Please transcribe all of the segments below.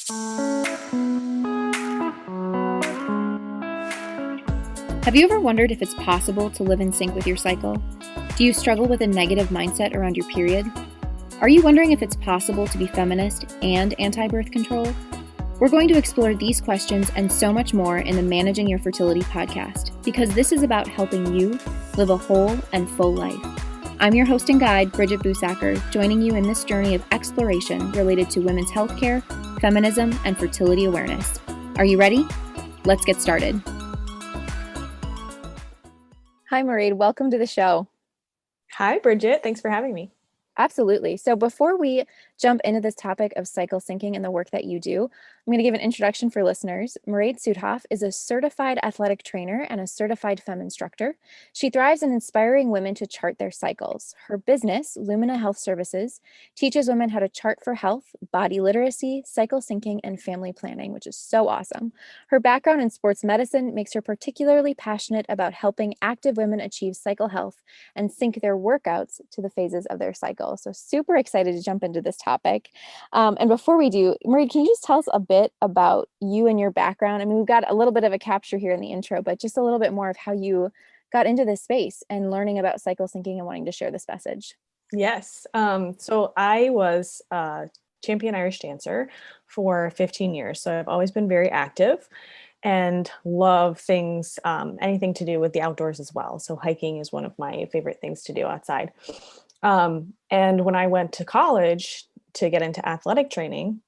Have you ever wondered if it's possible to live in sync with your cycle? Do you struggle with a negative mindset around your period? Are you wondering if it's possible to be feminist and anti-birth control? We're going to explore these questions and so much more in the Managing Your Fertility podcast, because this is about helping you live a whole and full life. I'm your host and guide, Bridget, joining you in this journey of exploration related to women's healthcare, feminism, and fertility awareness. Are you ready? Let's get started. Hi, Mairead. Welcome to the show. Hi, Bridget. Thanks for having me. Absolutely. So before we jump into this topic of cycle syncing and the work that you do, I'm going to give an introduction for listeners. Mairead Suthoff is a certified athletic trainer and a certified FEMM instructor. She thrives in inspiring women to chart their cycles. Her business, Lumina Health Services, teaches women how to chart for health, body literacy, cycle syncing, and family planning, which is so awesome. Her background in sports medicine makes her particularly passionate about helping active women achieve cycle health and sync their workouts to the phases of their cycle. So super excited to jump into this topic. And before we do, Mairead, can you just tell us a bit about you and your background? I mean, we've got a little bit of a capture here in the intro, but just a little bit more of how you got into this space and learning about cycle syncing and wanting to share this message. Yes. So I was a champion Irish dancer for 15 years. So I've always been very active and love things, anything to do with the outdoors as well. So hiking is one of my favorite things to do outside. And when I went to college to get into athletic training,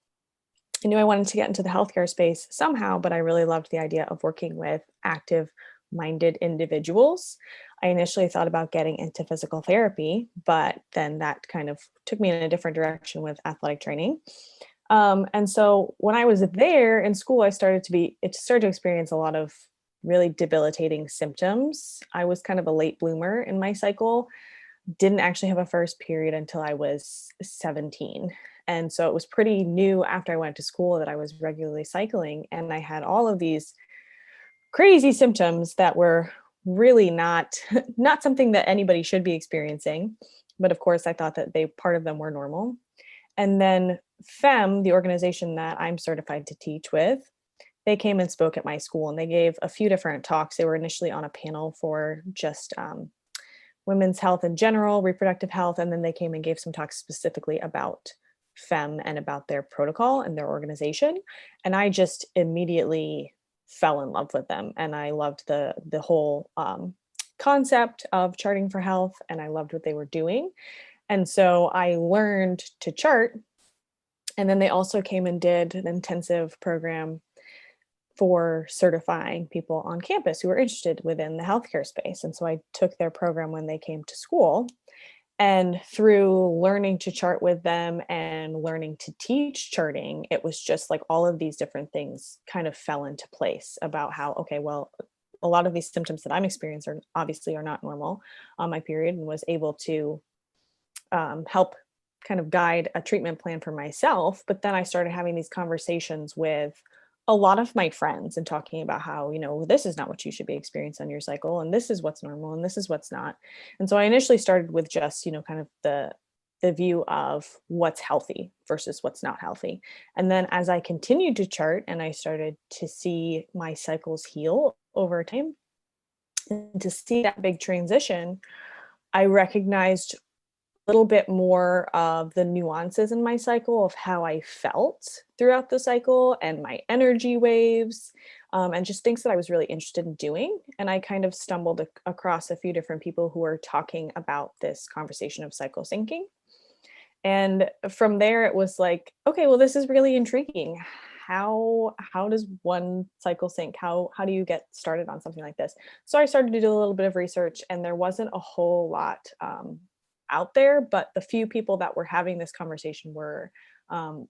I knew I wanted to get into the healthcare space somehow, but I really loved the idea of working with active-minded individuals. I initially thought about getting into physical therapy, but then that kind of took me in a different direction with athletic training. And so when I was there in school, I started to experience a lot of really debilitating symptoms. I was kind of a late bloomer in my cycle. Didn't actually have a first period until I was 17. And so it was pretty new after I went to school that I was regularly cycling. And I had all of these crazy symptoms that were really not something that anybody should be experiencing. But of course, I thought that part of them were normal. And then FEMM, the organization that I'm certified to teach with, they came and spoke at my school, and they gave a few different talks. They were initially on a panel for just women's health in general, reproductive health, and then they came and gave some talks specifically about FEMM and about their protocol and their organization. And I just immediately fell in love with them, and I loved the whole concept of charting for health, and I loved what they were doing. And so I learned to chart, and then they also came and did an intensive program for certifying people on campus who were interested within the healthcare space. And so I took their program when they came to school. And through learning to chart with them and learning to teach charting, it was just like all of these different things kind of fell into place about how, okay, well, a lot of these symptoms that I'm experiencing are not normal on my period, and was able to help kind of guide a treatment plan for myself. But then I started having these conversations with a lot of my friends and talking about how, this is not what you should be experiencing on your cycle, and this is what's normal, and this is what's not. And so I initially started with just, kind of the view of what's healthy versus what's not healthy. And then as I continued to chart and I started to see my cycles heal over time, and to see that big transition, I recognized little bit more of the nuances in my cycle of how I felt throughout the cycle and my energy waves, and just things that I was really interested in doing. And I kind of stumbled across a few different people who were talking about this conversation of cycle syncing. And from there, it was like, okay, well, this is really intriguing. How does one cycle sync? How do you get started on something like this? So I started to do a little bit of research, and there wasn't a whole lot out there, but the few people that were having this conversation were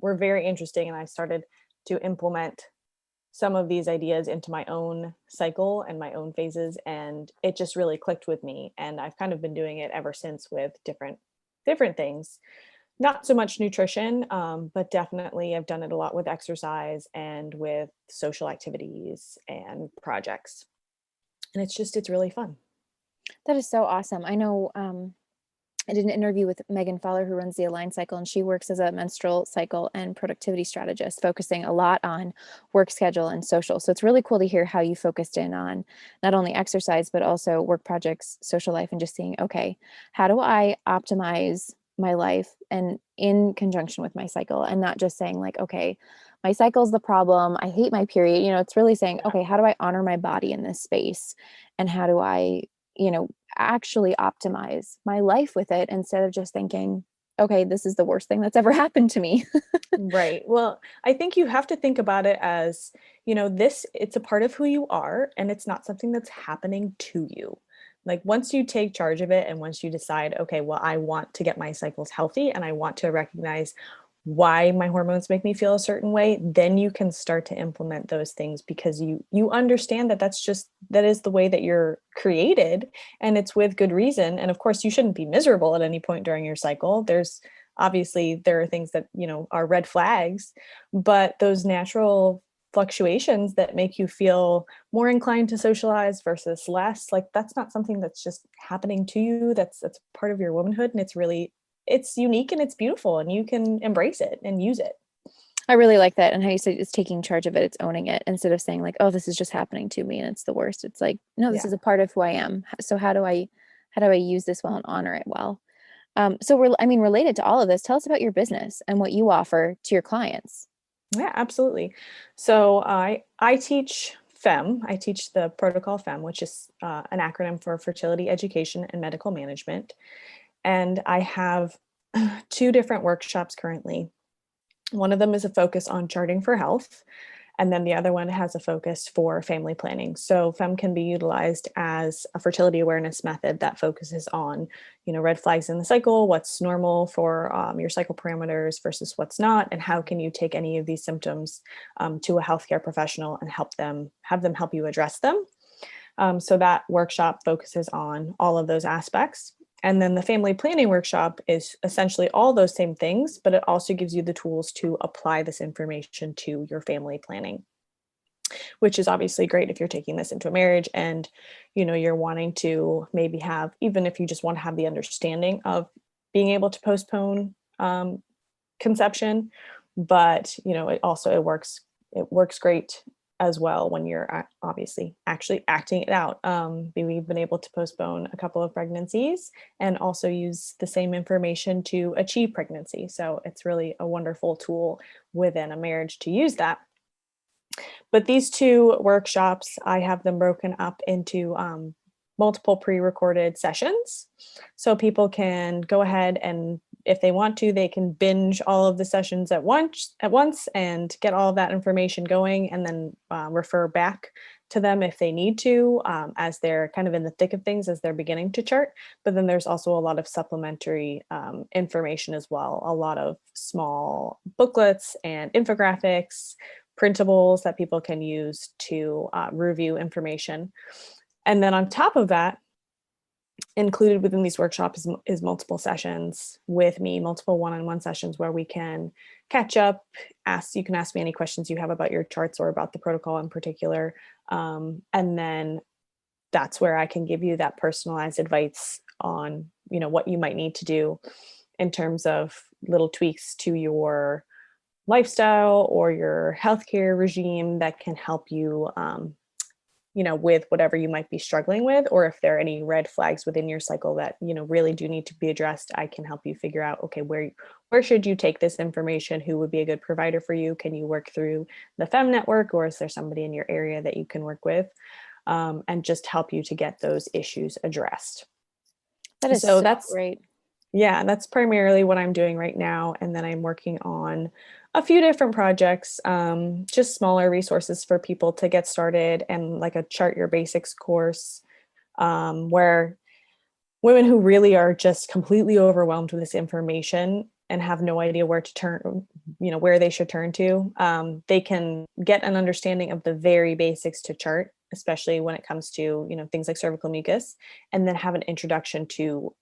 very interesting, and I started to implement some of these ideas into my own cycle and my own phases, and it just really clicked with me. And I've kind of been doing it ever since with different things. Not so much nutrition, but definitely I've done it a lot with exercise and with social activities and projects, and it's really fun. That is so awesome. I know I did an interview with Megan Fowler, who runs the Align Cycle, and she works as a menstrual cycle and productivity strategist, focusing a lot on work schedule and social. So it's really cool to hear how you focused in on not only exercise, but also work projects, social life, and just seeing, okay, how do I optimize my life and in conjunction with my cycle, and not just saying like, okay, my cycle's the problem, I hate my period. It's really saying, okay, how do I honor my body in this space? And how do I, actually optimize my life with it instead of just thinking, okay, this is the worst thing that's ever happened to me. Right. Well, I think you have to think about it as, it's a part of who you are, and it's not something that's happening to you. Like once you take charge of it and once you decide, okay, well, I want to get my cycles healthy and I want to recognize why my hormones make me feel a certain way, then you can start to implement those things because you understand that that is the way that you're created, and it's with good reason. And of course, you shouldn't be miserable at any point during your cycle. There are things that, are red flags, but those natural fluctuations that make you feel more inclined to socialize versus less, like that's not something that's just happening to you. That's part of your womanhood, and it's unique and it's beautiful, and you can embrace it and use it. I really like that. And how you say it's taking charge of it, it's owning it instead of saying like, oh, this is just happening to me and it's the worst. It's like, no, this Yeah. is a part of who I am. So how do I use this well and honor it well? So related to all of this, tell us about your business and what you offer to your clients. Yeah, absolutely. So I teach FEMM. I teach the protocol FEMM, which is an acronym for Fertility Education and Medical Management. And I have two different workshops currently. One of them is a focus on charting for health, and then the other one has a focus for family planning. So FEMM can be utilized as a fertility awareness method that focuses on, red flags in the cycle, what's normal for your cycle parameters versus what's not, and how can you take any of these symptoms to a healthcare professional and have them help you address them. So that workshop focuses on all of those aspects. And then the family planning workshop is essentially all those same things, but it also gives you the tools to apply this information to your family planning, which is obviously great if you're taking this into a marriage and, you're wanting to maybe have, even if you just want to have the understanding of being able to postpone conception, but, it works great as well when you're obviously actually acting it out. We've been able to postpone a couple of pregnancies and also use the same information to achieve pregnancy. So it's really a wonderful tool within a marriage to use that. But these two workshops, I have them broken up into multiple pre-recorded sessions. So people can go ahead and if they want to, they can binge all of the sessions at once and get all of that information going, and then refer back to them if they need to, as they're kind of in the thick of things, as they're beginning to chart. But then there's also a lot of supplementary information as well, a lot of small booklets and infographics, printables that people can use to review information. And then on top of that, included within these workshops is multiple sessions with me, multiple one-on-one sessions where we can catch up. You can ask me any questions you have about your charts or about the protocol in particular. And then that's where I can give you that personalized advice on, what you might need to do in terms of little tweaks to your lifestyle or your healthcare regime that can help you, with whatever you might be struggling with, or if there are any red flags within your cycle that, really do need to be addressed. I can help you figure out, okay, where should you take this information? Who would be a good provider for you? Can you work through the FEMM network, or is there somebody in your area that you can work with? And just help you to get those issues addressed. That is So so that's great. Yeah, that's primarily what I'm doing right now. And then I'm working on a few different projects, just smaller resources for people to get started, and like a Chart Your Basics course, where women who really are just completely overwhelmed with this information and have no idea where to turn, where they should turn to, they can get an understanding of the very basics to chart, especially when it comes to, things like cervical mucus, and then have an introduction to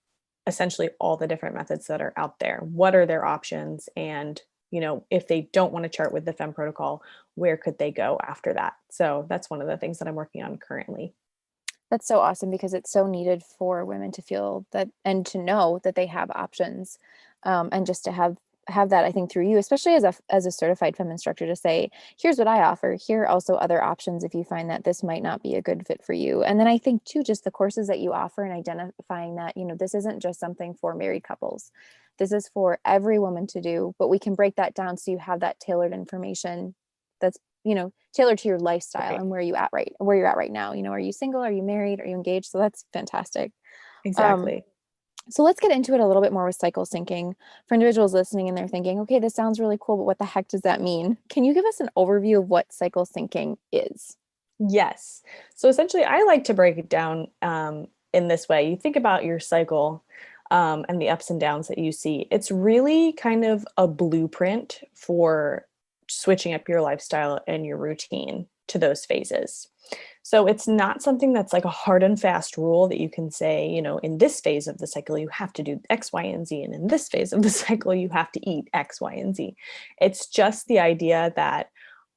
essentially all the different methods that are out there. What are their options? And, if they don't want to chart with the FEMM protocol, where could they go after that? So that's one of the things that I'm working on currently. That's so awesome because it's so needed for women to feel that and to know that they have options, and just to have that, I think, through you, especially as a certified FEMM instructor, to say, here's what I offer. Here are also other options if you find that this might not be a good fit for you. And then I think too, just the courses that you offer and identifying that, this isn't just something for married couples. This is for every woman to do, but we can break that down so you have that tailored information that's tailored to your lifestyle Right. and where you're at right now. Are you single? Are you married? Are you engaged? So that's fantastic. Um, Exactly. so let's get into it a little bit more with cycle syncing for individuals listening and they're thinking, okay, this sounds really cool, but what the heck does that mean? Can you give us an overview of what cycle syncing is? Yes. So essentially, I like to break it down in this way. You think about your cycle and the ups and downs that you see. It's really kind of a blueprint for switching up your lifestyle and your routine to those phases. So it's not something that's like a hard and fast rule that you can say, in this phase of the cycle, you have to do X, Y, and Z. And in this phase of the cycle, you have to eat X, Y, and Z. It's just the idea that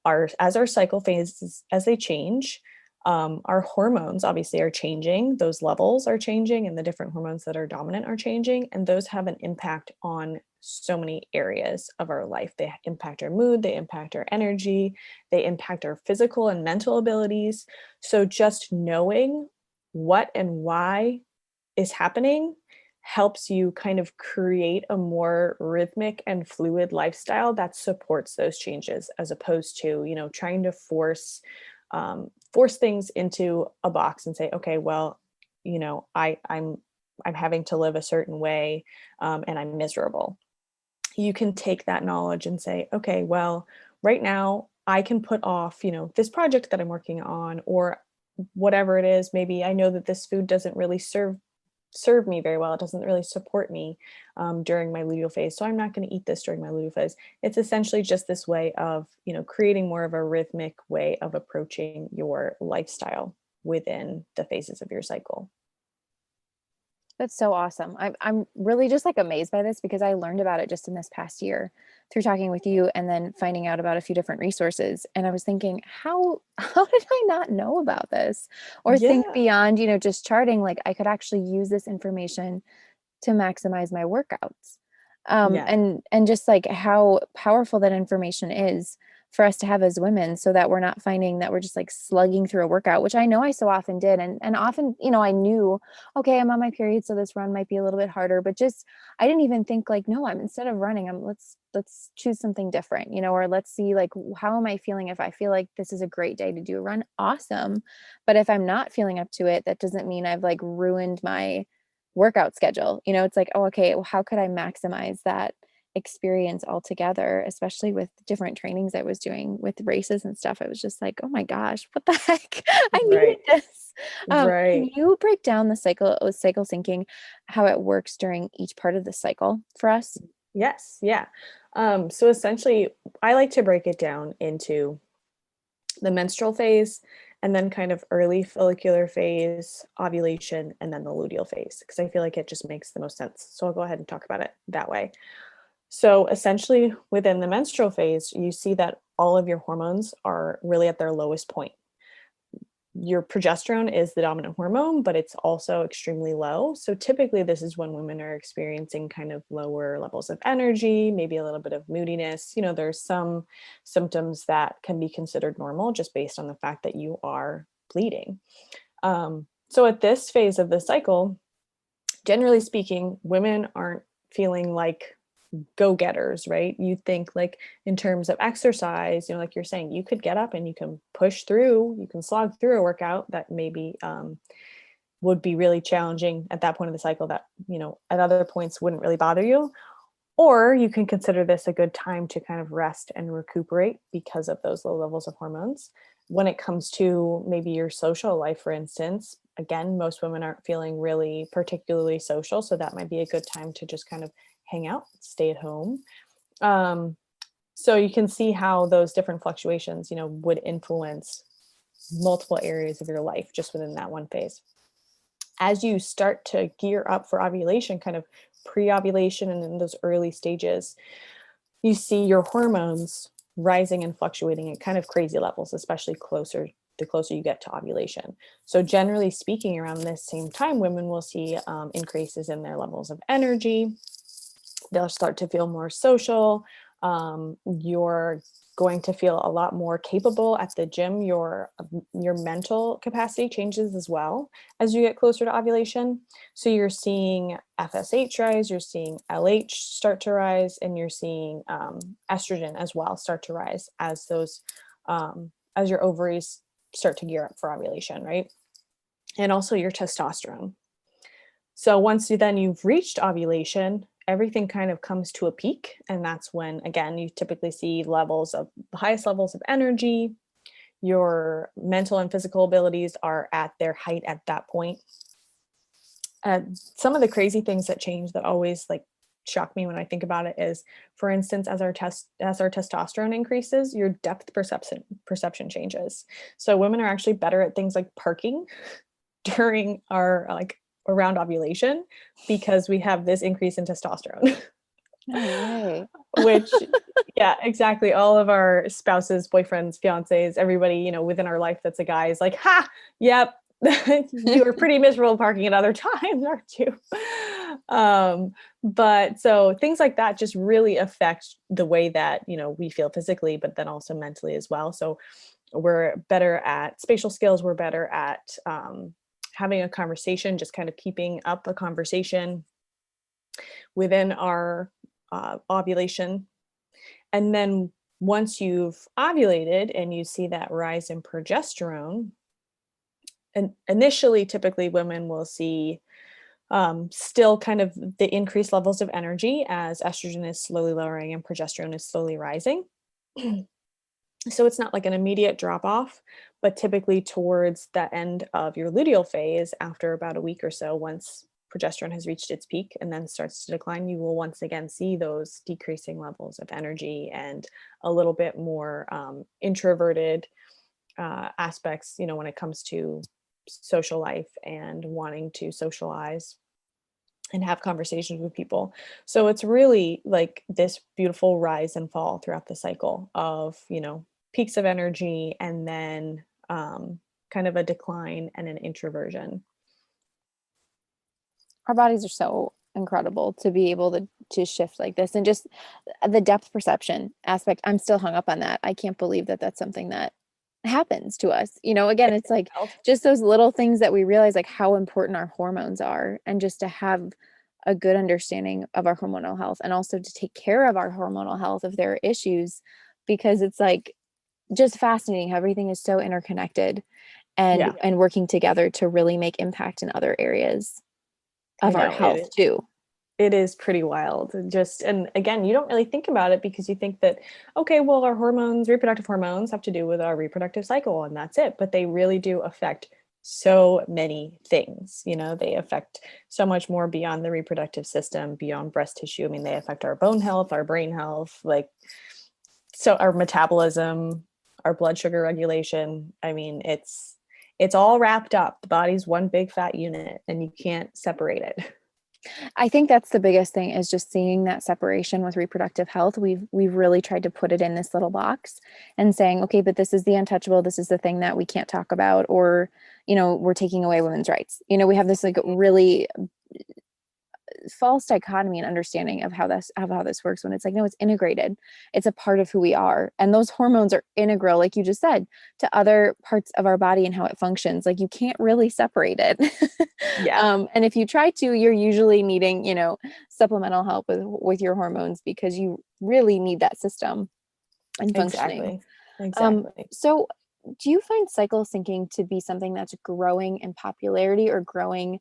as our cycle phases, as they change, our hormones obviously are changing, those levels are changing, and the different hormones that are dominant are changing, and those have an impact on so many areas of our life. They impact our mood, they impact our energy, they impact our physical and mental abilities. So just knowing what and why is happening helps you kind of create a more rhythmic and fluid lifestyle that supports those changes, as opposed to trying to force things into a box and say, okay, well, I'm having to live a certain way, and I'm miserable. You can take that knowledge and say, okay, well, right now I can put off this project that I'm working on, or whatever it is. Maybe I know that this food doesn't really serve me very well. It doesn't really support me during my luteal phase. So I'm not going to eat this during my luteal phase. It's essentially just this way of, creating more of a rhythmic way of approaching your lifestyle within the phases of your cycle. That's so awesome. I'm really just like amazed by this because I learned about it just in this past year through talking with you and then finding out about a few different resources. And I was thinking, how did I not know about this? Or think Yeah. beyond, just charting, like I could actually use this information to maximize my workouts. Yeah. And just like how powerful that information is for us to have as women, so that we're not finding that we're just like slugging through a workout, which I know I so often did. And often, I knew, okay, I'm on my period, so this run might be a little bit harder, but just, I didn't even think like, no, I'm, instead of running, let's choose something different, or let's see, like, how am I feeling? If I feel like this is a great day to do a run, awesome. But if I'm not feeling up to it, that doesn't mean I've like ruined my workout schedule. It's like, oh, okay, well, how could I maximize that experience altogether, especially with different trainings I was doing with races and stuff. I was just like, oh my gosh, what the heck? I needed Right. this. Can Right. you break down the cycle syncing, how it works during each part of the cycle for us? Yes. Yeah. So essentially, I like to break it down into the menstrual phase, and then kind of early follicular phase, ovulation, and then the luteal phase, because I feel like it just makes the most sense. So I'll go ahead and talk about it that way. So essentially, within the menstrual phase, you see that all of your hormones are really at their lowest point. Your progesterone is the dominant hormone, but it's also extremely low. So typically, this is when women are experiencing kind of lower levels of energy, maybe a little bit of moodiness. There's some symptoms that can be considered normal just based on the fact that you are bleeding. So at this phase of the cycle, generally speaking, women aren't feeling like go-getters, right? You think like in terms of exercise, like you're saying, you could get up and you can push through, you can slog through a workout that maybe would be really challenging at that point of the cycle, that at other points wouldn't really bother you. Or you can consider this a good time to kind of rest and recuperate because of those low levels of hormones. When it comes to maybe your social life, for instance, again, most women aren't feeling really particularly social. So that might be a good time to just kind of hang out, stay at home. Um, so you can see how those different fluctuations, would influence multiple areas of your life just within that one phase. As you start to gear up for ovulation, kind of pre-ovulation and in those early stages, you see your hormones rising and fluctuating at kind of crazy levels, especially closer the closer you get to ovulation. So generally speaking, around this same time, women will see increases in their levels of energy. They'll start to feel more social. You're going to feel a lot more capable at the gym. Your mental capacity changes as well as you get closer to ovulation. So you're seeing FSH rise, you're seeing LH start to rise, and you're seeing estrogen as well start to rise as those as your ovaries start to gear up for ovulation, right? And also your testosterone. So once you've reached ovulation, everything kind of comes to a peak. And that's when, again, you typically see the highest levels of energy. Your mental and physical abilities are at their height at that point. Some of the crazy things that change that always like shock me when I think about it is, for instance, as our testosterone increases, your depth perception changes. So women are actually better at things like parking during our around ovulation because we have this increase in testosterone. No way. Which, yeah, exactly. All of our spouses, boyfriends, fiancés, everybody, within our life that's a guy is like, ha, yep, you were pretty miserable parking at other times, aren't you? But so things like that just really affect the way that, we feel physically, but then also mentally as well. So we're better at spatial skills. We're better at having a conversation, just kind of keeping up a conversation within our ovulation. And then once you've ovulated and you see that rise in progesterone, and initially, typically women will see still kind of the increased levels of energy as estrogen is slowly lowering and progesterone is slowly rising. So it's not like an immediate drop off, but typically towards the end of your luteal phase, after about a week or so, once progesterone has reached its peak and then starts to decline, you will once again see those decreasing levels of energy and a little bit more introverted aspects, when it comes to social life and wanting to socialize and have conversations with people. So it's really like this beautiful rise and fall throughout the cycle of, peaks of energy and then kind of a decline and an introversion. Our bodies are so incredible to be able to shift like this, and just the depth perception aspect. I'm still hung up on that. I can't believe that that's something that happens to us. Again, it's like just those little things that we realize, like how important our hormones are, and just to have a good understanding of our hormonal health, and also to take care of our hormonal health if there are issues, because it's like just fascinating how everything is so interconnected and working together to really make impact in other areas of our health too. It is pretty wild. And again, you don't really think about it because you think that, okay, well, our reproductive hormones have to do with our reproductive cycle and that's it. But they really do affect so many things. They affect so much more beyond the reproductive system, beyond breast tissue. I mean, they affect our bone health, our brain health, so our metabolism, our blood sugar regulation. I mean, it's all wrapped up. The body's one big fat unit and you can't separate it. I think that's the biggest thing, is just seeing that separation with reproductive health. We've really tried to put it in this little box and saying, okay, but this is the untouchable. This is the thing that we can't talk about, or, we're taking away women's rights. We have this like really false dichotomy and understanding of how this works, when it's like, no, it's integrated. It's a part of who we are. And those hormones are integral, like you just said, to other parts of our body and how it functions. Like you can't really separate it. Yeah. And if you try to, you're usually needing, supplemental help with your hormones, because you really need that system and functioning. Exactly. So do you find cycle syncing to be something that's growing in popularity or growing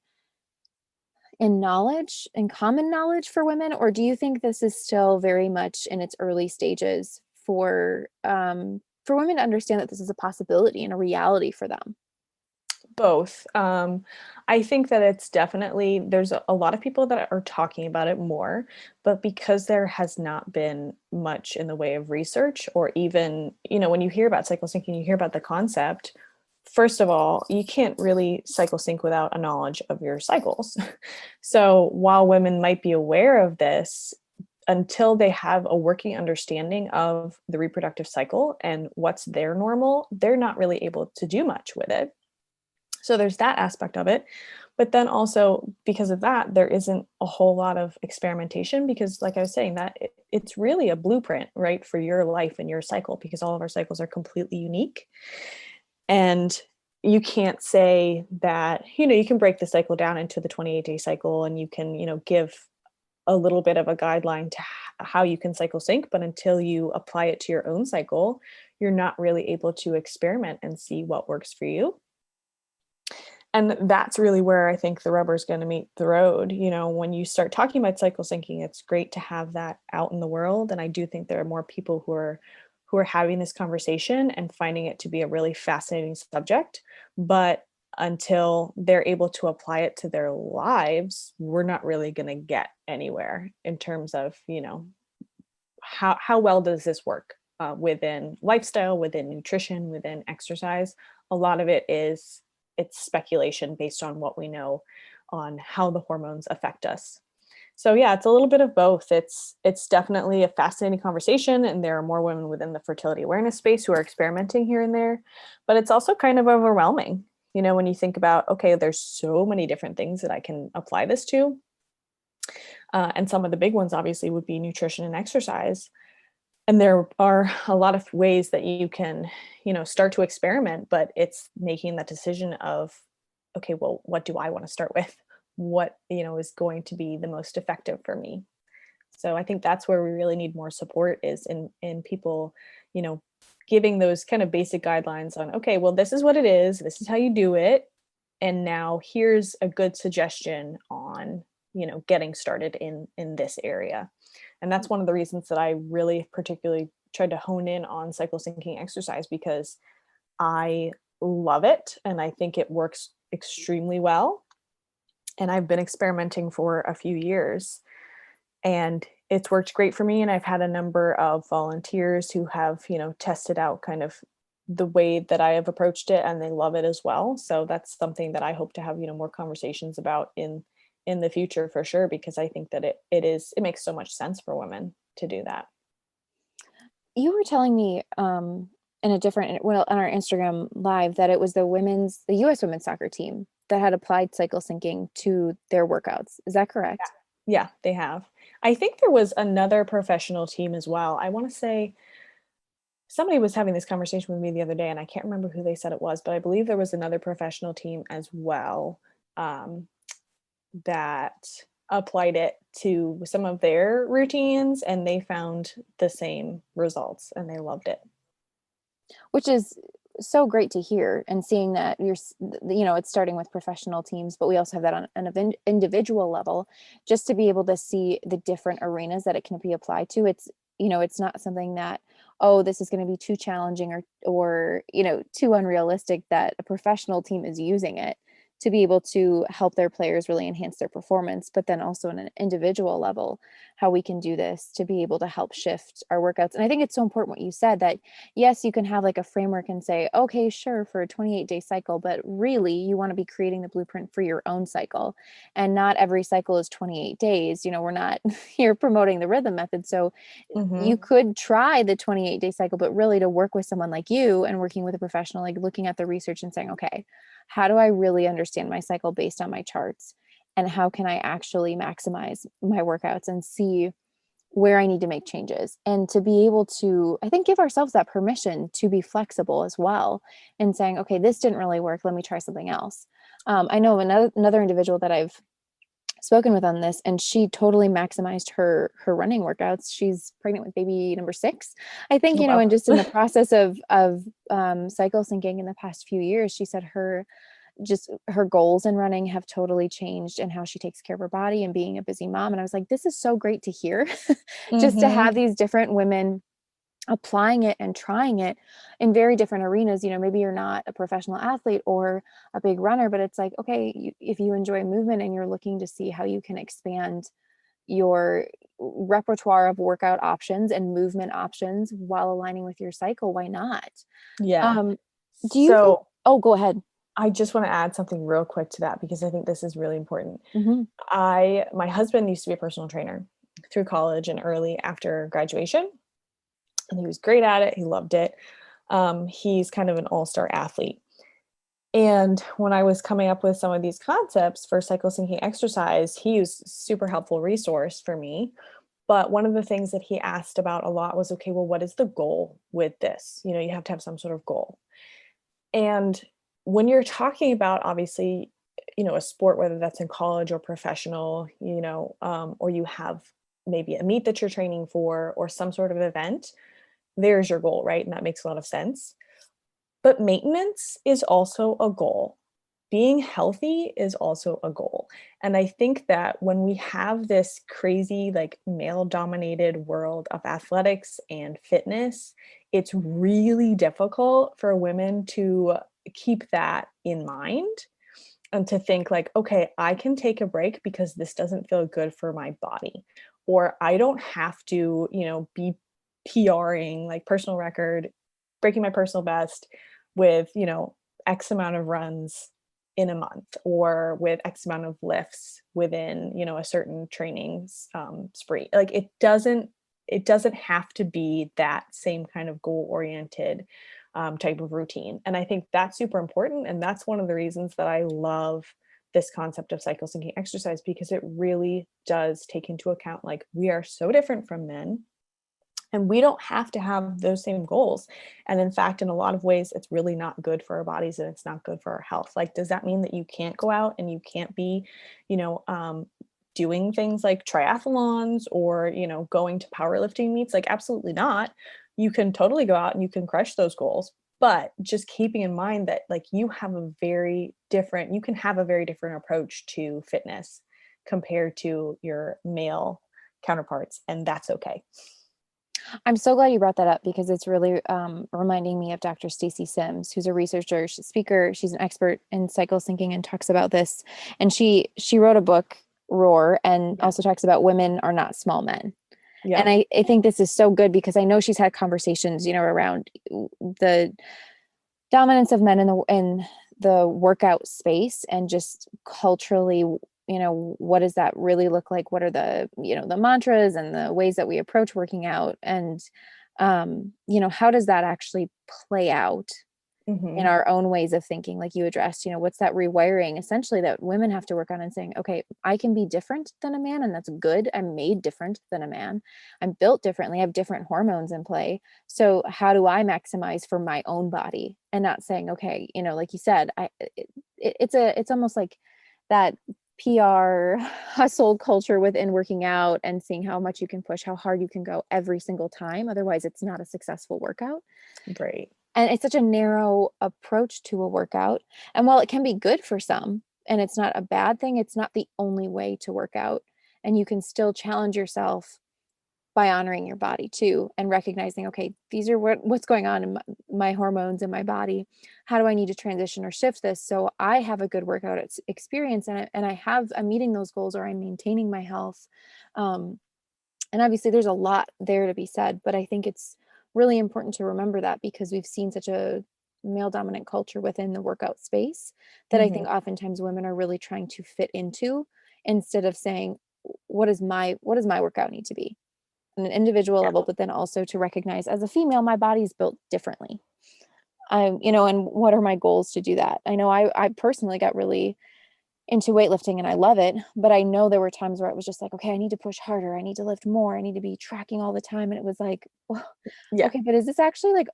in knowledge and common knowledge for women? Or do you think this is still very much in its early stages for women to understand that this is a possibility and a reality for them? Both. I think that it's definitely, there's a lot of people that are talking about it more, but because there has not been much in the way of research, or even, when you hear about cycle syncing, you hear about the concept. First of all, you can't really cycle sync without a knowledge of your cycles. So while women might be aware of this, until they have a working understanding of the reproductive cycle and what's their normal, they're not really able to do much with it. So there's that aspect of it. But then also because of that, there isn't a whole lot of experimentation because, like I was saying, that it's really a blueprint, right, for your life and your cycle, because all of our cycles are completely unique. And you can't say that, you can break the cycle down into the 28-day cycle, and you can, give a little bit of a guideline to how you can cycle sync, but until you apply it to your own cycle, you're not really able to experiment and see what works for you. And that's really where I think the rubber is going to meet the road. When you start talking about cycle syncing, it's great to have that out in the world. And I do think there are more people who are having this conversation and finding it to be a really fascinating subject. But until they're able to apply it to their lives, we're not really going to get anywhere in terms of, how well does this work within lifestyle, within nutrition, within exercise. A lot of it's speculation based on what we know on how the hormones affect us. So yeah, it's a little bit of both. It's definitely a fascinating conversation, and there are more women within the fertility awareness space who are experimenting here and there, but it's also kind of overwhelming. When you think about, okay, there's so many different things that I can apply this to. And some of the big ones obviously would be nutrition and exercise. And there are a lot of ways that you can, start to experiment, but it's making that decision of, okay, well, what do I want to start with? What, is going to be the most effective for me? So I think that's where we really need more support, is in people, giving those kind of basic guidelines on, okay, well, this is what it is. This is how you do it. And now here's a good suggestion on, getting started in this area. And that's one of the reasons that I really particularly tried to hone in on cycle syncing exercise, because I love it and I think it works extremely well. And I've been experimenting for a few years, and it's worked great for me. And I've had a number of volunteers who have, tested out kind of the way that I have approached it, and they love it as well. So that's something that I hope to have, more conversations about in the future for sure, because I think that it makes so much sense for women to do that. You were telling me in a different, well, on our Instagram live, that it was the US women's soccer team that had applied cycle syncing to their workouts. Is that correct? Yeah, they have. I think there was another professional team as well. I want to say somebody was having this conversation with me the other day, and I can't remember who they said it was, but I believe there was another professional team as well that applied it to some of their routines, and they found the same results and they loved it. Which is so great to hear, and seeing that it's starting with professional teams, but we also have that on an individual level, just to be able to see the different arenas that it can be applied to. It's not something that, oh, this is going to be too challenging or too unrealistic, that a professional team is using it to be able to help their players really enhance their performance, but then also on an individual level, how we can do this to be able to help shift our workouts. And I think it's so important what you said, that yes, you can have like a framework and say, okay, sure, for a 28-day cycle, but really you want to be creating the blueprint for your own cycle. And not every cycle is 28 days. We're not here promoting the rhythm method. So you could try the 28-day cycle, but really to work with someone like you and working with a professional, like looking at the research and saying, okay, how do I really understand my cycle based on my charts? And how can I actually maximize my workouts and see where I need to make changes? And to be able to, I think, give ourselves that permission to be flexible as well, and saying, okay, this didn't really work, let me try something else. I know another individual that I've spoken with on this, and she totally maximized her running workouts. She's pregnant with baby number 6, I think. Oh, wow. And just in the process of cycle syncing in the past few years, she said her goals in running have totally changed, and how she takes care of her body and being a busy mom. And I was like, this is so great to hear. Just to have these different women applying it and trying it in very different arenas. Maybe you're not a professional athlete or a big runner, but it's like, okay, if you enjoy movement and you're looking to see how you can expand your repertoire of workout options and movement options while aligning with your cycle, why not? Yeah. Do you think, oh, go ahead. I just want to add something real quick to that, because I think this is really important. Mm-hmm. My husband used to be a personal trainer. through college and early after graduation. And he was great at it. He loved it. He's kind of an all-star athlete. And when I was coming up with some of these concepts for cycle syncing exercise, he was a super helpful resource for me. But one of the things that he asked about a lot was, okay, well, what is the goal with this? You know, you have to have some sort of goal. And when you're talking about, obviously, you know, a sport, whether that's in college or professional, you know, or you have maybe a meet that you're training for or some sort of event, there's your goal, right? And that makes a lot of sense. But maintenance is also a goal. Being healthy is also a goal. And I think that when we have this crazy, like male dominated world of athletics and fitness, it's really difficult for women to keep that in mind and to think like, okay, I can take a break because this doesn't feel good for my body. Or I don't have to, you know, be PRing like personal record, breaking my personal best with, you know, X amount of runs in a month or with X amount of lifts within, you know, a certain training spree. Like it doesn't have to be that same kind of goal oriented type of routine. And I think that's super important. And that's one of the reasons that I love this concept of cycle syncing exercise, because it really does take into account, like, we are so different from men and we don't have to have those same goals. And in fact, in a lot of ways, it's really not good for our bodies and it's not good for our health. Like, does that mean that you can't go out and you can't be, you know, doing things like triathlons or, you know, going to powerlifting meets? Like, absolutely not. You can totally go out and you can crush those goals. But just keeping in mind that, like, you can have a very different approach to fitness compared to your male counterparts. And that's okay. I'm so glad you brought that up because it's really reminding me of Dr. Stacy Sims, who's a researcher, speaker. She's an expert in cycle syncing and talks about this. And she wrote a book, Roar, and also talks about women are not small men. Yeah. And I think this is so good because I know she's had conversations, you know, around the dominance of men in the workout space and just culturally, you know, what does that really look like? What are the, you know, the mantras and the ways that we approach working out? And, you know, how does that actually play out in our own ways of thinking? Like you addressed, you know, what's that rewiring essentially that women have to work on and saying, okay, I can be different than a man and that's good. I'm made different than a man. I'm built differently. I have different hormones in play. So how do I maximize for my own body and not saying, okay, you know, like you said, it's almost like that PR hustle culture within working out and seeing how much you can push, how hard you can go every single time. Otherwise, it's not a successful workout. Right. And it's such a narrow approach to a workout. And while it can be good for some, and it's not a bad thing, it's not the only way to work out. And you can still challenge yourself by honoring your body too and recognizing, okay, these are what's going on in my hormones in my body. How do I need to transition or shift this so I have a good workout experience and I'm meeting those goals or I'm maintaining my health. And obviously there's a lot there to be said, but I think it's really important to remember that because we've seen such a male dominant culture within the workout space that I think oftentimes women are really trying to fit into instead of saying, what does my workout need to be on an individual level, but then also to recognize as a female, my body is built differently. You know, and what are my goals to do that? I know I personally got really into weightlifting and I love it, but I know there were times where it was just like, okay, I need to push harder. I need to lift more. I need to be tracking all the time. And it was like, well, okay, but is this actually like,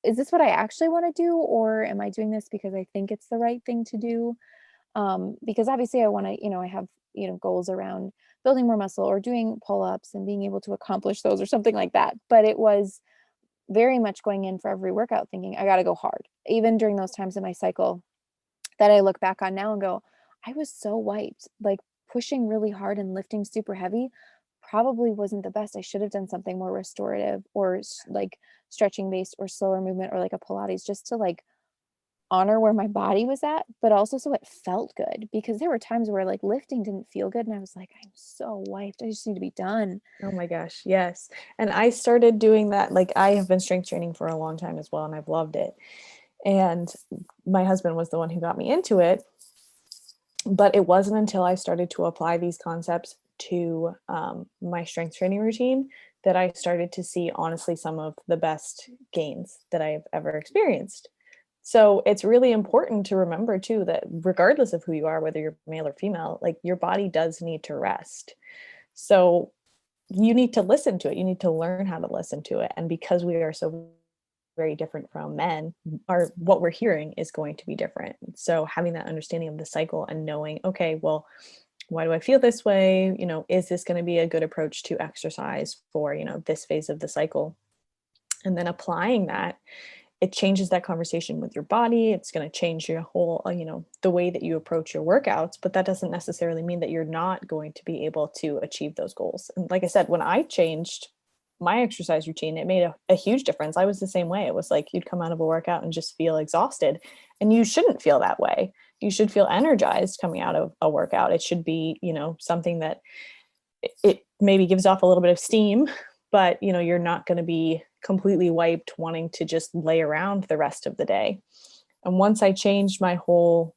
is this what I actually want to do? Or am I doing this because I think it's the right thing to do? Because obviously I want to, you know, I have, you know, goals around building more muscle or doing pull-ups and being able to accomplish those or something like that. But it was very much going in for every workout thinking I got to go hard. Even during those times in my cycle that I look back on now and go, I was so wiped, like pushing really hard and lifting super heavy probably wasn't the best. I should have done something more restorative or like stretching based or slower movement or like a Pilates just to like honor where my body was at, but also so it felt good because there were times where like lifting didn't feel good and I was like, I'm so wiped. I just need to be done. Oh my gosh, yes. And I started doing that. Like, I have been strength training for a long time as well, and I've loved it. And my husband was the one who got me into it. But it wasn't until I started to apply these concepts to my strength training routine that I started to see, honestly, some of the best gains that I've ever experienced. So it's really important to remember too that regardless of who you are, whether you're male or female, like your body does need to rest. So you need to listen to it. You need to learn how to listen to it. And because we are so very different from men, our what we're hearing is going to be different. So having that understanding of the cycle and knowing, okay, well, why do I feel this way? Is this going to be a good approach to exercise for, this phase of the cycle? And then applying that, it changes that conversation with your body. It's going to change your whole, the way that you approach your workouts, but that doesn't necessarily mean that you're not going to be able to achieve those goals. And like I said, when I changed my exercise routine, it made a huge difference. I was the same way. It was like you'd come out of a workout and just feel exhausted, and you shouldn't feel that way. You should feel energized coming out of a workout. It should be, something that it maybe gives off a little bit of steam, but you're not going to be completely wiped wanting to just lay around the rest of the day. And once I changed my whole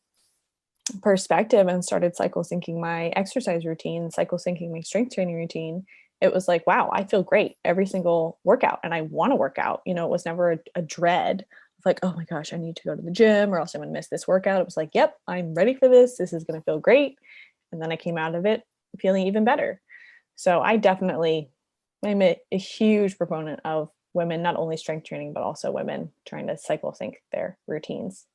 perspective and started cycle syncing my exercise routine, cycle syncing my strength training routine, it was like, wow, I feel great every single workout and I want to work out. It was never a dread of like, oh my gosh, I need to go to the gym or else I'm going to miss this workout. It was like, yep, I'm ready for this. This is going to feel great. And then I came out of it feeling even better. So I definitely am a huge proponent of women, not only strength training, but also women trying to cycle sync their routines.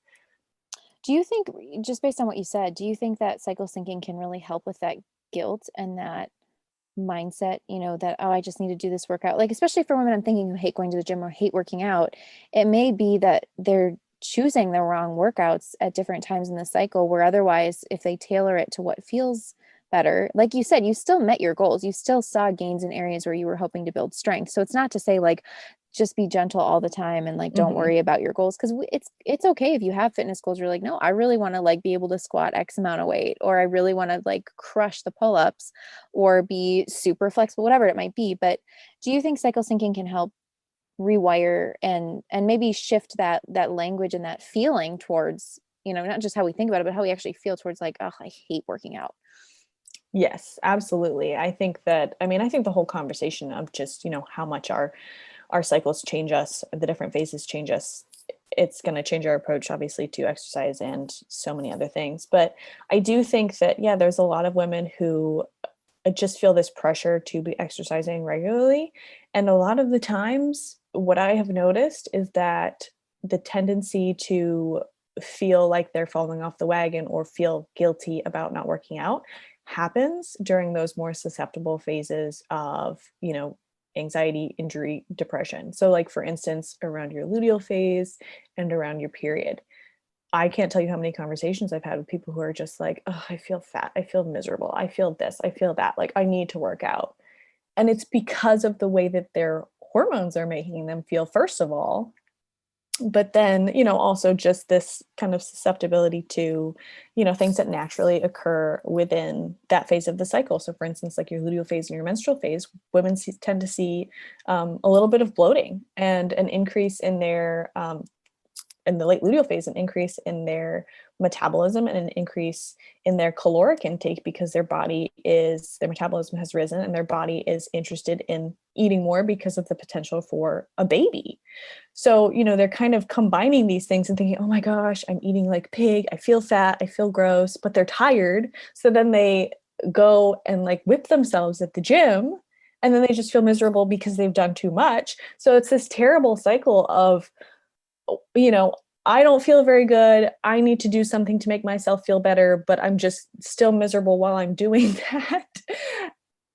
Do you think, just based on what you said, do you think that cycle syncing can really help with that guilt and that mindset, that, oh, I just need to do this workout? Like, especially for women, I'm thinking who hate going to the gym or hate working out. It may be that they're choosing the wrong workouts at different times in the cycle, where otherwise, if they tailor it to what feels better, like you said, you still met your goals. You still saw gains in areas where you were hoping to build strength. So it's not to say like, just be gentle all the time and like don't worry about your goals, because it's okay if you have fitness goals. You're like, no, I really want to like be able to squat X amount of weight, or I really want to like crush the pull-ups or be super flexible, whatever it might be. But do you think cycle syncing can help rewire and maybe shift that language and that feeling towards, not just how we think about it, but how we actually feel towards like, oh, I hate working out? Yes, absolutely. I think the whole conversation of just, how much our cycles change us, the different phases change us, it's going to change our approach, obviously, to exercise and so many other things. But I do think that, yeah, there's a lot of women who just feel this pressure to be exercising regularly. And a lot of the times, what I have noticed is that the tendency to feel like they're falling off the wagon or feel guilty about not working out happens during those more susceptible phases of, anxiety, injury, depression. So like, for instance, around your luteal phase and around your period. I can't tell you how many conversations I've had with people who are just like, oh, I feel fat. I feel miserable. I feel this. I feel that. Like, I need to work out. And it's because of the way that their hormones are making them feel, first of all. But then, also just this kind of susceptibility to, things that naturally occur within that phase of the cycle. So for instance, like your luteal phase and your menstrual phase, women tend to see a little bit of bloating and an increase in their, in the late luteal phase, an increase in their metabolism and an increase in their caloric intake, because their metabolism has risen and their body is interested in eating more because of the potential for a baby. So, they're kind of combining these things and thinking, oh my gosh, I'm eating like pig. I feel fat. I feel gross, but they're tired. So then they go and like whip themselves at the gym, and then they just feel miserable because they've done too much. So it's this terrible cycle of, I don't feel very good. I need to do something to make myself feel better, but I'm just still miserable while I'm doing that.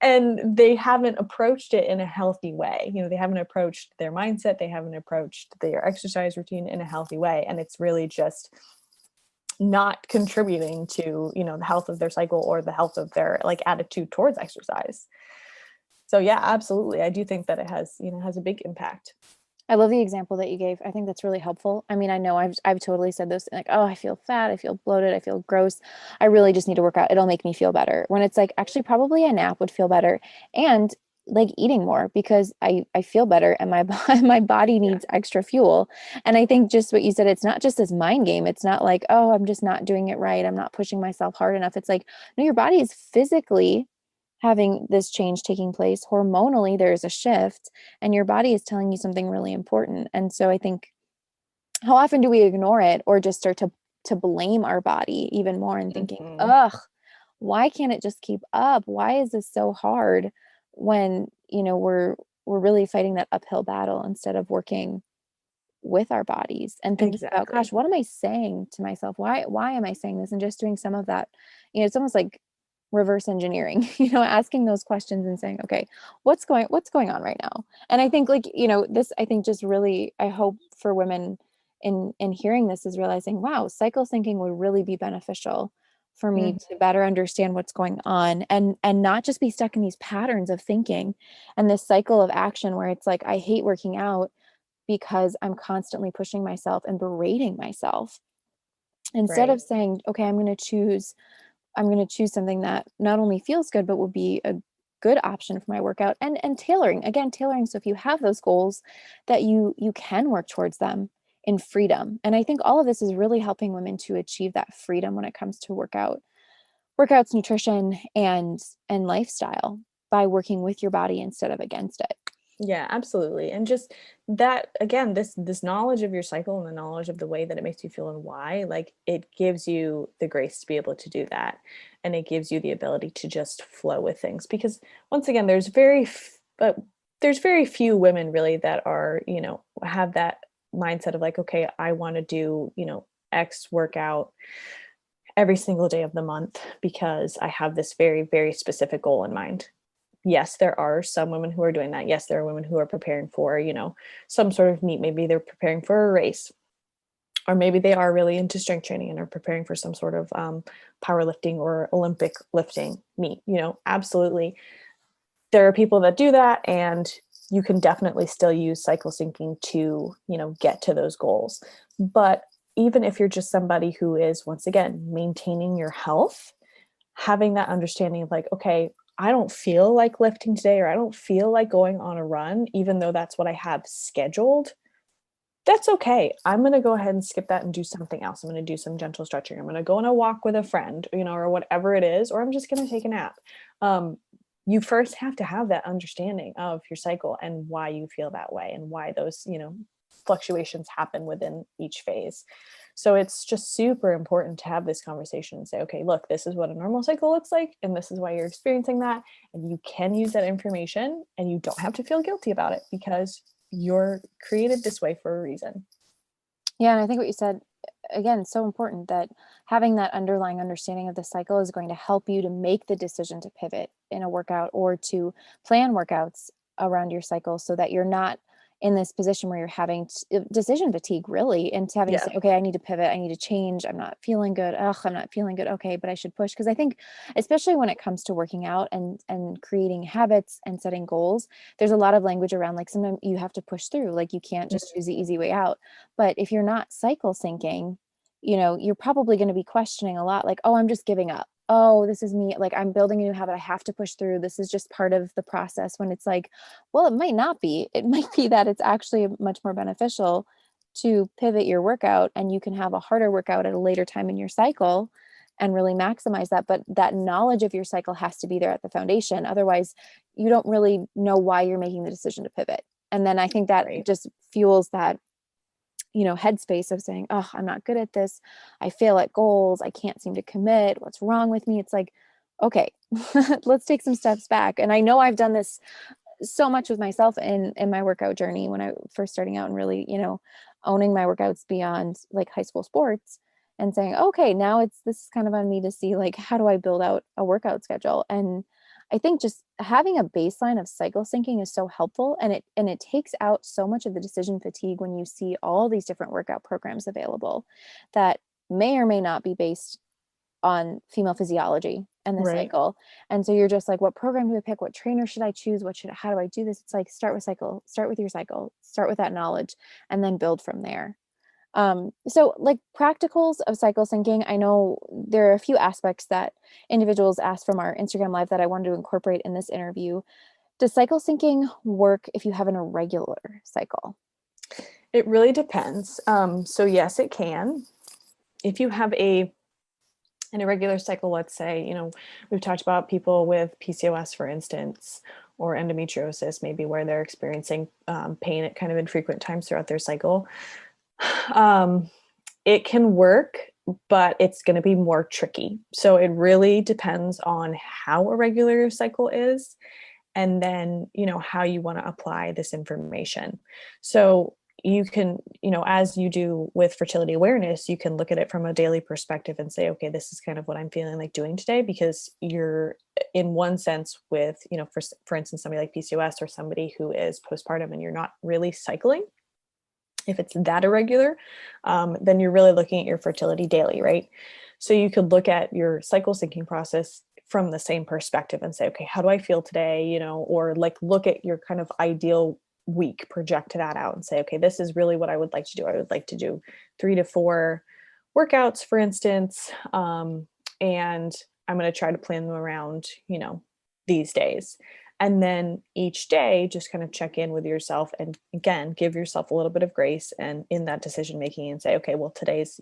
And they haven't approached it in a healthy way. They haven't approached their mindset. They haven't approached their exercise routine in a healthy way. And it's really just not contributing to, the health of their cycle or the health of their like attitude towards exercise. So yeah, absolutely. I do think that it has a big impact. I love the example that you gave. I think that's really helpful. I mean, I know I've totally said this, like, oh, I feel fat, I feel bloated, I feel gross. I really just need to work out. It'll make me feel better. When it's like, actually, probably a nap would feel better, and like eating more, because I feel better and my body needs extra fuel. And I think just what you said, it's not just this mind game. It's not like, oh, I'm just not doing it right, I'm not pushing myself hard enough. It's like, no, your body is physically having this change taking place hormonally, there's a shift and your body is telling you something really important. And so I think, how often do we ignore it or just start to blame our body even more and thinking, Mm-hmm. ugh, why can't it just keep up? Why is this so hard when, we're really fighting that uphill battle instead of working with our bodies and thinking about, Exactly. gosh, what am I saying to myself? Why am I saying this? And just doing some of that, it's almost like reverse engineering, asking those questions and saying, okay, what's going on right now? And I think, like, this, I think, just really, I hope for women in hearing this is realizing, wow, cycle syncing would really be beneficial for me Mhm. to better understand what's going on and not just be stuck in these patterns of thinking and this cycle of action where it's like, I hate working out because I'm constantly pushing myself and berating myself. Instead Right. of saying, okay, I'm going to choose something that not only feels good, but will be a good option for my workout, and tailoring. So if you have those goals, that you can work towards them in freedom. And I think all of this is really helping women to achieve that freedom when it comes to workouts, nutrition, and lifestyle, by working with your body instead of against it. Yeah, absolutely. And just that, again, this knowledge of your cycle and the knowledge of the way that it makes you feel and why, like, it gives you the grace to be able to do that. And it gives you the ability to just flow with things. Because once again, there's very few women really that are, have that mindset of like, okay, I want to do, X workout every single day of the month because I have this very, very specific goal in mind. Yes, there are some women who are doing that. Yes, there are women who are preparing for, some sort of meet. Maybe they're preparing for a race, or maybe they are really into strength training and are preparing for some sort of powerlifting or Olympic lifting meet. Absolutely. There are people that do that, and you can definitely still use cycle syncing to, get to those goals. But even if you're just somebody who is, once again, maintaining your health, having that understanding of like, okay, I don't feel like lifting today, or I don't feel like going on a run, even though that's what I have scheduled, that's okay. I'm going to go ahead and skip that and do something else. I'm going to do some gentle stretching. I'm going to go on a walk with a friend, or whatever it is, or I'm just going to take a nap. Um, you first have to have that understanding of your cycle and why you feel that way and why those, fluctuations happen within each phase. So it's just super important to have this conversation and say, okay, look, this is what a normal cycle looks like, and this is why you're experiencing that. And you can use that information and you don't have to feel guilty about it because you're created this way for a reason. Yeah, and I think what you said, again, so important, that having that underlying understanding of the cycle is going to help you to make the decision to pivot in a workout or to plan workouts around your cycle, so that you're not in this position where you're having decision fatigue, really, and to having to Yeah. say, okay, I need to pivot, I need to change, I'm not feeling good, ugh, I'm not feeling good, okay, but I should push. Because I think, especially when it comes to working out and creating habits and setting goals, there's a lot of language around, like, sometimes you have to push through, like, you can't just choose the easy way out. But if you're not cycle syncing, you're probably going to be questioning a lot, like, oh, I'm just giving up. Oh, this is me. Like, I'm building a new habit. I have to push through. This is just part of the process. When it's like, well, it might not be. It might be that it's actually much more beneficial to pivot your workout, and you can have a harder workout at a later time in your cycle and really maximize that. But that knowledge of your cycle has to be there at the foundation. Otherwise, you don't really know why you're making the decision to pivot. And then I think that Right. just fuels that headspace of saying, oh, I'm not good at this, I fail at goals, I can't seem to commit, what's wrong with me? It's like, okay, let's take some steps back. And I know I've done this so much with myself in my workout journey when I first starting out, and really, owning my workouts beyond like high school sports, and saying, okay, now this is kind of on me to see, like, how do I build out a workout schedule? And I think just having a baseline of cycle syncing is so helpful, and it takes out so much of the decision fatigue when you see all these different workout programs available that may or may not be based on female physiology and the Right. cycle. And so you're just like, what program do I pick? What trainer should I choose? How do I do this? It's like, start with your cycle, start with that knowledge, and then build from there. So, like, practicals of cycle syncing, I know there are a few aspects that individuals asked from our Instagram live that I wanted to incorporate in this interview. Does cycle syncing work if you have an irregular cycle? It really depends. So yes, it can. If you have a an irregular cycle, let's say, we've talked about people with PCOS, for instance, or endometriosis, maybe where they're experiencing pain at kind of infrequent times throughout their cycle. It can work, but it's going to be more tricky. So it really depends on how irregular your cycle is, and then, how you want to apply this information. So you can, as you do with fertility awareness, you can look at it from a daily perspective and say, okay, this is kind of what I'm feeling like doing today, because you're in one sense with, for instance, somebody like PCOS or somebody who is postpartum and you're not really cycling. If it's that irregular, then you're really looking at your fertility daily, right? So you could look at your cycle syncing process from the same perspective and say, okay, how do I feel today? Or like look at your kind of ideal week, project that out and say, okay, this is really what I would like to do. I would like to do 3 to 4 workouts, for instance. And I'm going to try to plan them around, these days. And then each day, just kind of check in with yourself and again, give yourself a little bit of grace and in that decision making and say, okay, well, today's,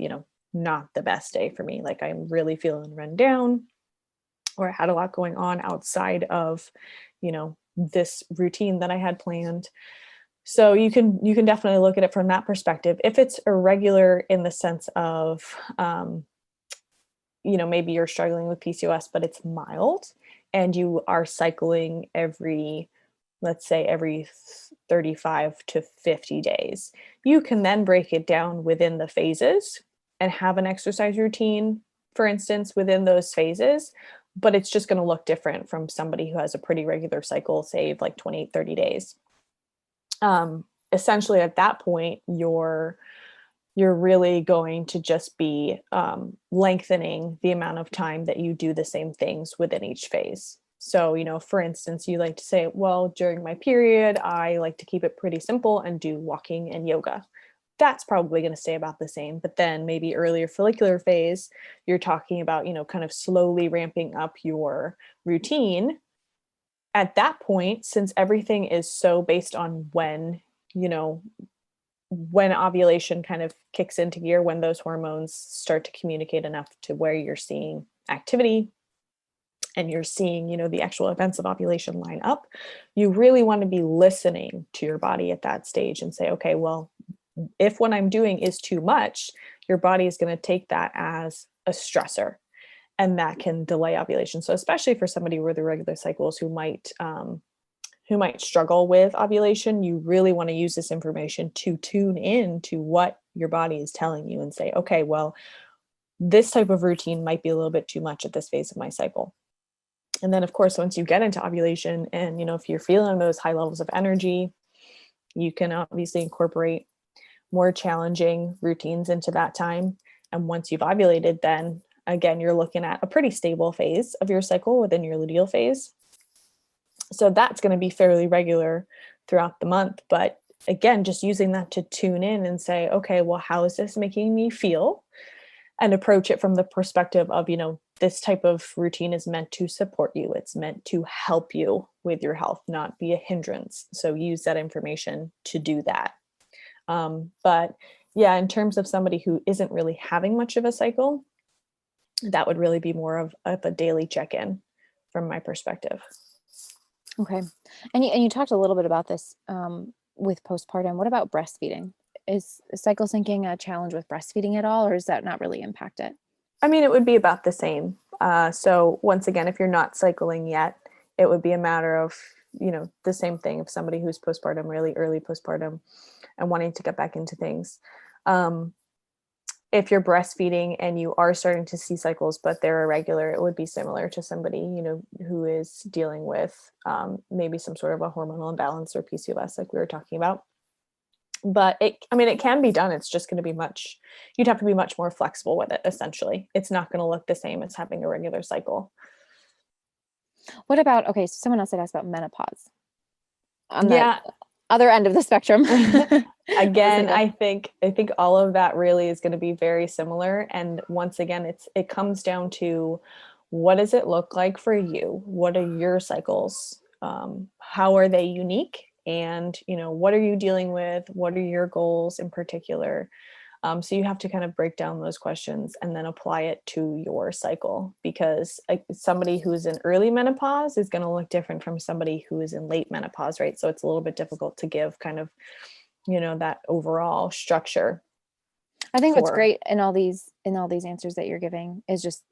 not the best day for me. Like I'm really feeling run down, or I had a lot going on outside of, this routine that I had planned. So you can definitely look at it from that perspective. If it's irregular in the sense of, maybe you're struggling with PCOS, but it's mild and you are cycling let's say every 35 to 50 days, you can then break it down within the phases and have an exercise routine, for instance, within those phases. But it's just going to look different from somebody who has a pretty regular cycle, say like 28, 30 days. Essentially at that point, you're really going to just be lengthening the amount of time that you do the same things within each phase. So, for instance, you like to say, well, during my period, I like to keep it pretty simple and do walking and yoga. That's probably going to stay about the same. But then maybe earlier follicular phase, you're talking about, kind of slowly ramping up your routine. At that point, since everything is so based on when ovulation kind of kicks into gear, when those hormones start to communicate enough to where you're seeing activity and you're seeing, the actual events of ovulation line up, you really want to be listening to your body at that stage and say, okay, well, if what I'm doing is too much, your body is going to take that as a stressor, and that can delay ovulation. So especially for somebody with irregular cycles who might struggle with ovulation, you really want to use this information to tune in to what your body is telling you and say, okay, well, this type of routine might be a little bit too much at this phase of my cycle. And then of course, once you get into ovulation and, if you're feeling those high levels of energy, you can obviously incorporate more challenging routines into that time. And once you've ovulated, then again, you're looking at a pretty stable phase of your cycle within your luteal phase. So that's going to be fairly regular throughout the month. But again, just using that to tune in and say, okay, well, how is this making me feel? And approach it from the perspective of, this type of routine is meant to support you. It's meant to help you with your health, not be a hindrance. So use that information to do that. But yeah, in terms of somebody who isn't really having much of a cycle, that would really be more of a daily check-in from my perspective. Okay. And you talked a little bit about this with postpartum. What about breastfeeding? Is cycle syncing a challenge with breastfeeding at all, or does that not really impact it? I mean, it would be about the same. So once again, if you're not cycling yet, it would be a matter of, the same thing of somebody who's postpartum, really early postpartum, and wanting to get back into things. If you're breastfeeding and you are starting to see cycles, but they're irregular, it would be similar to somebody, who is dealing with maybe some sort of a hormonal imbalance or PCOS, like we were talking about. But it can be done. It's just going to be you'd have to be much more flexible with it. Essentially, it's not going to look the same as having a regular cycle. What about, okay, so someone else had asked about menopause on Yeah. the other end of the spectrum. Again, I think all of that really is going to be very similar. And once again, it comes down to, what does it look like for you? What are your cycles? How are they unique? And, what are you dealing with? What are your goals in particular? So you have to kind of break down those questions and then apply it to your cycle, because somebody who's in early menopause is going to look different from somebody who is in late menopause, right? So it's a little bit difficult to give kind of, that overall structure. I think what's great in all these answers that you're giving is just,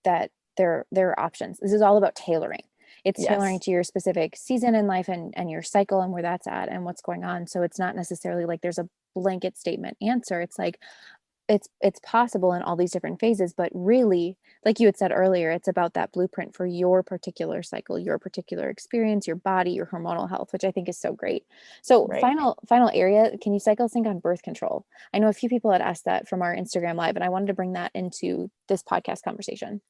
that there are options. This is all about tailoring. It's tailoring to your specific season in life and your cycle and where that's at and what's going on. So it's not necessarily like there's a blanket statement answer. It's like it's possible in all these different phases, but really, like you had said earlier, it's about that blueprint for your particular cycle, your particular experience, your body, your hormonal health, which I think is so great. So final area, can you cycle sync on birth control? I know a few people had asked that from our Instagram live, and I wanted to bring that into this podcast conversation.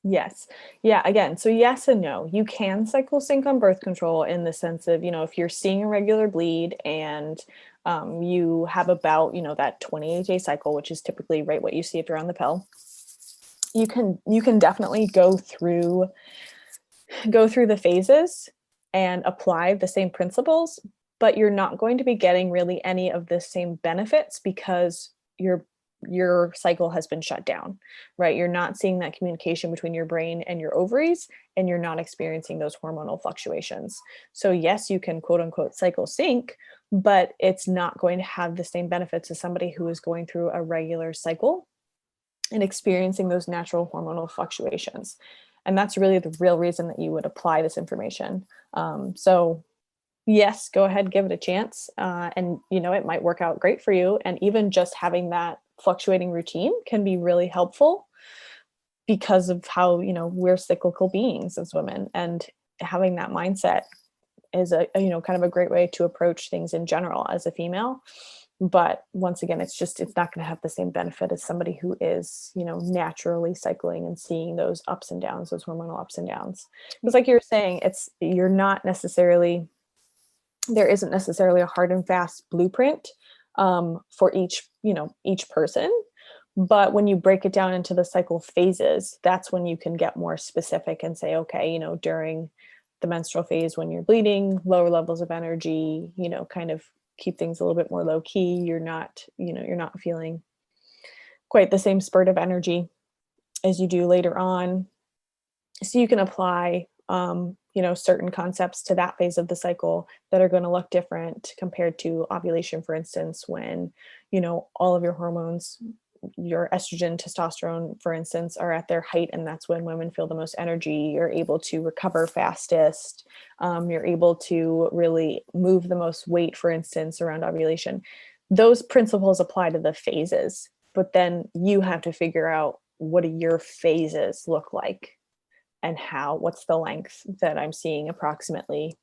Yes. Yeah. Again, so yes and no. You can cycle sync on birth control in the sense of, if you're seeing a regular bleed and you have about, that 28-day cycle, which is typically right what you see if you're on the pill. You can definitely go through the phases and apply the same principles, but you're not going to be getting really any of the same benefits because your cycle has been shut down, right? You're not seeing that communication between your brain and your ovaries, and you're not experiencing those hormonal fluctuations. So yes, you can quote unquote cycle sync, but it's not going to have the same benefits as somebody who is going through a regular cycle and experiencing those natural hormonal fluctuations. And that's really the real reason that you would apply this information. So yes, go ahead, give it a chance. And, it might work out great for you. And even just having that fluctuating routine can be really helpful because of how, we're cyclical beings as women. And having that mindset is a kind of a great way to approach things in general as a female. But once again, it's not going to have the same benefit as somebody who is, naturally cycling and seeing those ups and downs, those hormonal ups and downs. Because like you were saying, there isn't necessarily a hard and fast blueprint for each person. But when you break it down into the cycle phases, that's when you can get more specific and say, okay, during the menstrual phase, when you're bleeding, lower levels of energy, kind of keep things a little bit more low key. You're not feeling quite the same spurt of energy as you do later on. So you can apply, certain concepts to that phase of the cycle that are going to look different compared to ovulation, for instance, when, all of your hormones, your estrogen, testosterone, for instance, are at their height. And that's when women feel the most energy. You're able to recover fastest. You're able to really move the most weight, for instance, around ovulation. Those principles apply to the phases, but then you have to figure out, what do your phases look like? And what's the length that I'm seeing approximately?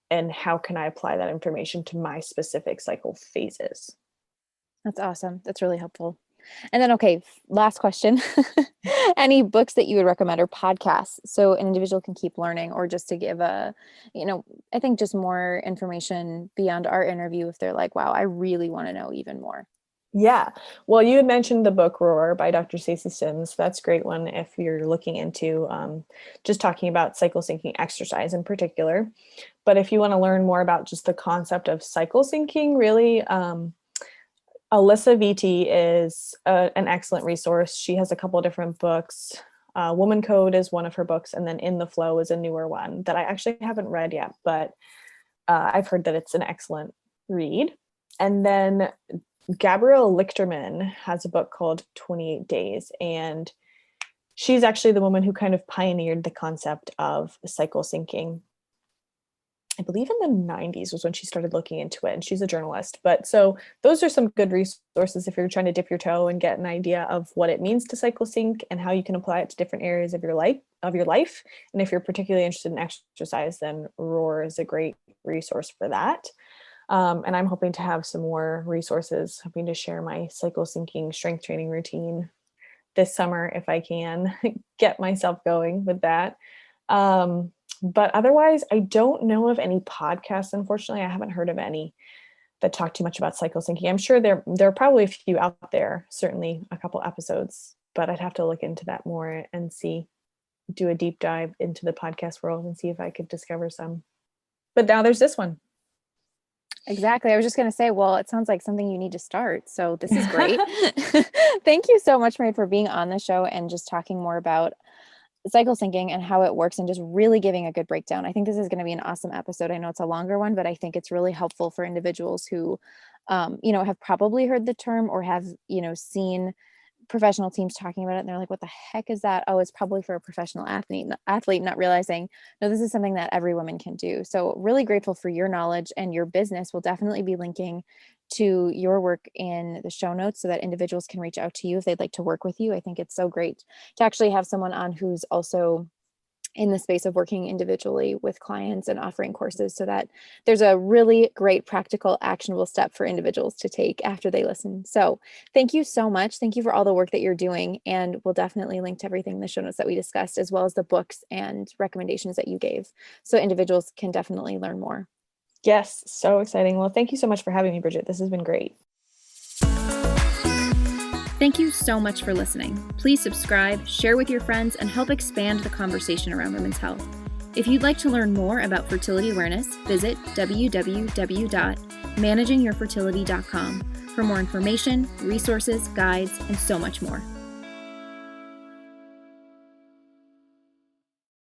And how can I apply that information to my specific cycle phases? That's awesome. That's really helpful. And then, okay, last question. Any books that you would recommend or podcasts so an individual can keep learning, or just to give I think just more information beyond our interview if they're like, wow, I really want to know even more. Yeah. Well, you had mentioned the book Roar by Dr. Stacey Sims. That's a great one if you're looking into just talking about cycle syncing exercise in particular. But if you want to learn more about just the concept of cycle syncing, really, Alyssa VT is an excellent resource. She has a couple of different books. Woman Code is one of her books, and then In the Flow is a newer one that I actually haven't read yet, but I've heard that it's an excellent read. And then Gabrielle Lichterman has a book called 28 Days, and she's actually the woman who kind of pioneered the concept of cycle syncing. I believe in the 90s was when she started looking into it, and she's a journalist. But so those are some good resources if you're trying to dip your toe and get an idea of what it means to cycle sync and how you can apply it to different areas of your life. And if you're particularly interested in exercise, then Roar is a great resource for that. And I'm hoping to have some more resources, hoping to share my cycle syncing strength training routine this summer if I can get myself going with that. But otherwise, I don't know of any podcasts. Unfortunately, I haven't heard of any that talk too much about cycle syncing. I'm sure there are probably a few out there, certainly a couple episodes, but I'd have to look into that more and do a deep dive into the podcast world and see if I could discover some. But now there's this one. Exactly. I was just going to say, well, it sounds like something you need to start. So this is great. Thank you so much, Mairead, for being on the show and just talking more about cycle syncing and how it works and just really giving a good breakdown. I think this is going to be an awesome episode. I know it's a longer one, but I think it's really helpful for individuals who, have probably heard the term or have, seen professional teams talking about it and they're like, what the heck is that? Oh, it's probably for a professional athlete, not realizing, no, this is something that every woman can do. So really grateful for your knowledge, and your business will definitely be linking to your work in the show notes so that individuals can reach out to you if they'd like to work with you. I think it's so great to actually have someone on who's also in the space of working individually with clients and offering courses, so that there's a really great practical actionable step for individuals to take after they listen. So thank you so much. Thank you for all the work that you're doing. And we'll definitely link to everything in the show notes that we discussed, as well as the books and recommendations that you gave, so individuals can definitely learn more. Yes, so exciting. Well, thank you so much for having me, Bridget. This has been great. Thank you so much for listening. Please subscribe, share with your friends, and help expand the conversation around women's health. If you'd like to learn more about fertility awareness, visit www.managingyourfertility.com for more information, resources, guides, and so much more.